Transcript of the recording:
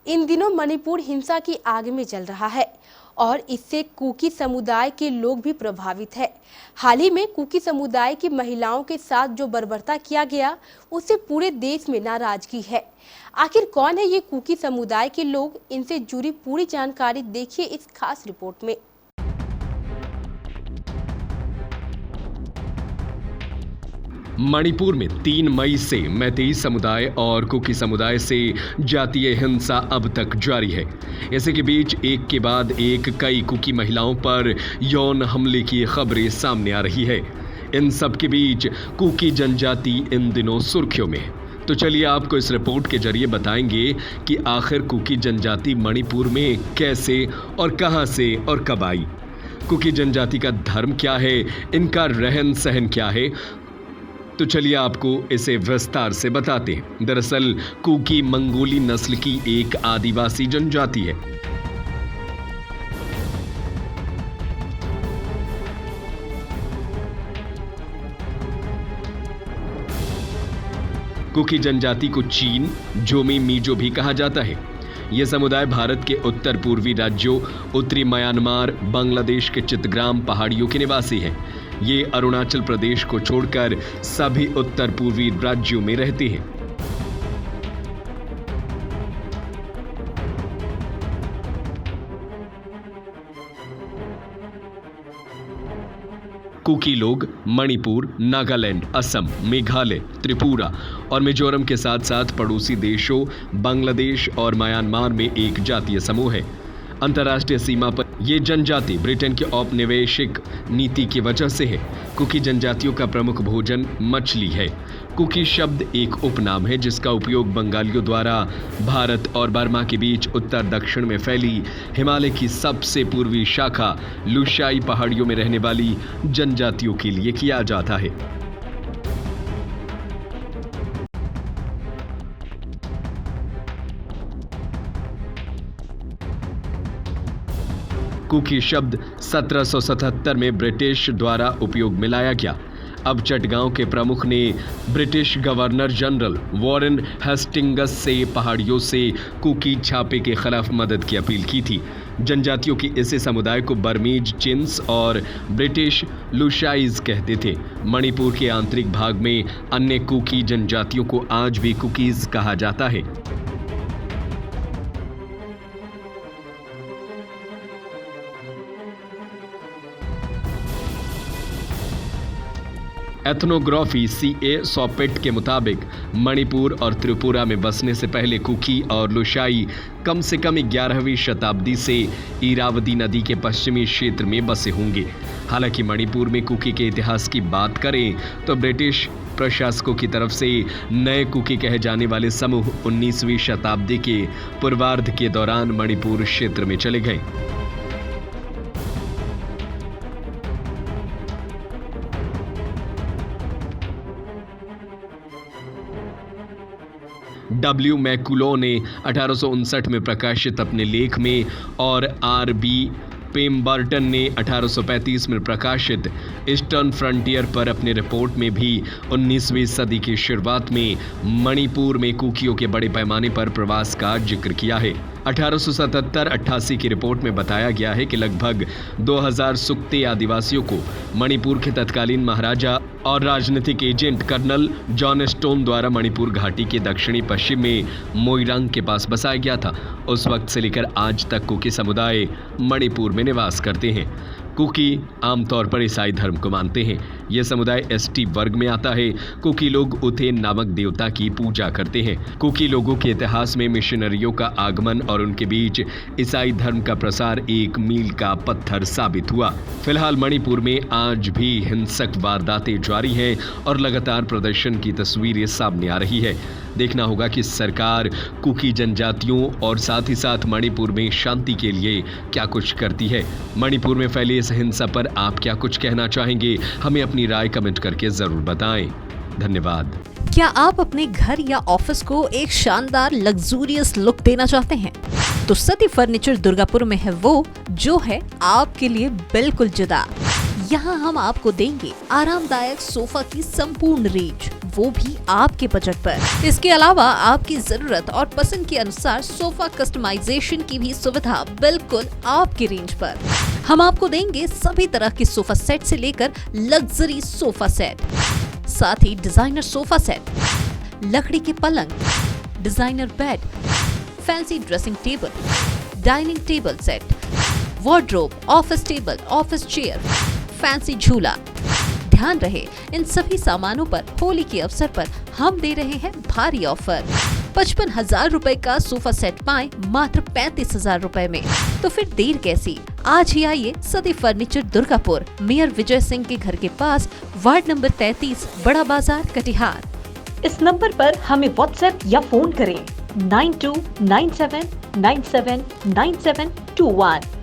इन दिनों मणिपुर हिंसा की आग में जल रहा है और इससे कुकी समुदाय के लोग भी प्रभावित है। हाल ही में कुकी समुदाय की महिलाओं के साथ जो बर्बरता किया गया, उससे पूरे देश में नाराजगी है। आखिर कौन है ये कुकी समुदाय के लोग? इनसे जुड़ी पूरी जानकारी देखिए इस खास रिपोर्ट में। मणिपुर में 3 मई से मैतेई समुदाय और कुकी समुदाय से जातीय हिंसा अब तक जारी है। इसी के बीच एक के बाद एक कई कुकी महिलाओं पर यौन हमले की खबरें सामने आ रही है। इन सब के बीच कुकी जनजाति इन दिनों सुर्खियों में है। तो चलिए आपको इस रिपोर्ट के जरिए बताएंगे कि आखिर कुकी जनजाति मणिपुर में कैसे और कहां से और कब आई। कुकी जनजाति का धर्म क्या है, इनका रहन सहन क्या है, तो चलिए आपको इसे विस्तार से बताते हैं। दरअसल कुकी मंगोली नस्ल की एक आदिवासी जनजाति है। कुकी जनजाति को चीन जोमी मीजो भी कहा जाता है। यह समुदाय भारत के उत्तर पूर्वी राज्यों उत्तरी म्यांमार, बांग्लादेश के चित्तग्राम पहाड़ियों के निवासी हैं। ये अरुणाचल प्रदेश को छोड़कर सभी उत्तर पूर्वी राज्यों में रहते हैं। कुकी लोग मणिपुर, नागालैंड, असम, मेघालय, त्रिपुरा और मिजोरम के साथ साथ पड़ोसी देशों बांग्लादेश और म्यांमार में एक जातीय समूह है। अंतर्राष्ट्रीय सीमा पर यह जनजाति ब्रिटेन की औपनिवेशिक नीति की वजह से है। कुकी जनजातियों का प्रमुख भोजन मछली है। कुकी शब्द एक उपनाम है जिसका उपयोग बंगालियों द्वारा भारत और बर्मा के बीच उत्तर दक्षिण में फैली हिमालय की सबसे पूर्वी शाखा लुशाई पहाड़ियों में रहने वाली जनजातियों के लिए किया जाता है। कुकी शब्द 1777 में ब्रिटिश द्वारा उपयोग में लाया गया। अब चटगांव के प्रमुख ने British governor general Warren Hastings से पहाड़ियों से कुकी छापे के खिलाफ मदद की अपील की थी। जनजातियों की इस समुदाय को बर्मीज चिन्स और ब्रिटिश लुशाइज कहते थे। मणिपुर के आंतरिक भाग में अन्य कुकी जनजातियों को आज भी कुकीज कहा जाता है। एथनोग्राफी CA सॉपेट के मुताबिक मणिपुर और त्रिपुरा में बसने से पहले कुकी और लुशाई कम से कम 11वीं शताब्दी से इरावदी नदी के पश्चिमी क्षेत्र में बसे होंगे। हालांकि मणिपुर में कुकी के इतिहास की बात करें तो ब्रिटिश प्रशासकों की तरफ से नए कुकी कहे जाने वाले समूह 19वीं शताब्दी के पूर्वार्ध के दौरान मणिपुर क्षेत्र में चले गए। W. मैकुलो ने 1859 में प्रकाशित अपने लेख में और R. B. पेम्बर्टन ने 1835 में प्रकाशित ईस्टर्न फ्रंटियर पर अपने रिपोर्ट में भी 19वीं सदी की शुरुआत में मणिपुर में कुकियों के बड़े पैमाने पर प्रवास का जिक्र किया है। 1877-88 की रिपोर्ट में बताया गया है कि लगभग 2000 सुक्ते आदिवासियों को मणिपुर के तत्कालीन महाराजा और राजनीतिक एजेंट कर्नल जॉन स्टोन द्वारा मणिपुर घाटी के दक्षिणी पश्चिम में मोइरांग के पास बसाया गया था। उस वक्त से लेकर आज तक कुकी समुदाय मणिपुर में निवास करते हैं। कुकी आमतौर पर ईसाई धर्म को मानते हैं। यह समुदाय ST वर्ग में आता है। कुकी लोग उथेन नामक देवता की पूजा करते हैं। कुकी लोगों के इतिहास में मिशनरियों का आगमन और उनके बीच ईसाई धर्म का प्रसार एक मील का पत्थर साबित हुआ। फिलहाल मणिपुर में आज भी हिंसक वारदातें जारी हैं और लगातार प्रदर्शन की तस्वीरें सामने आ रही है। देखना होगा कि सरकार कुकी जनजातियों और साथ ही साथ मणिपुर में शांति के लिए क्या कुछ करती है। मणिपुर में फैली इस हिंसा पर आप क्या कुछ कहना चाहेंगे? हमें अपनी राय कमेंट करके जरूर बताएं। धन्यवाद। क्या आप अपने घर या ऑफिस को एक शानदार लग्जूरियस लुक देना चाहते हैं? तो सती फर्नीचर दुर्गापुर में है वो जो है आपके लिए बिल्कुल जुदा। यहाँ हम आपको देंगे आरामदायक सोफा की संपूर्ण रेंज, वो भी आपके बजट पर। इसके अलावा आपकी जरूरत और पसंद के अनुसार सोफा कस्टमाइजेशन की भी सुविधा बिल्कुल आपकी रेंज पर। हम आपको देंगे सभी तरह के सोफा सेट से लेकर लग्जरी सोफा सेट, साथ ही डिजाइनर सोफा सेट, लकड़ी के पलंग, designer bed, fancy dressing table, dining table set, wardrobe, office table, office chair, fancy झूला। ध्यान रहे, इन सभी सामानों पर होली के अवसर पर हम दे रहे हैं भारी ऑफर। 55,000 रुपए का सोफा सेट पाएं मात्र 35,000 रुपए में। तो फिर देर कैसी, आज ही आइए सदी फर्नीचर दुर्गापुर, मेयर विजय सिंह के घर के पास, वार्ड नंबर 33, बड़ा बाजार, कटिहार। इस नंबर पर हमें व्हाट्सएप या फोन करें 9297979721।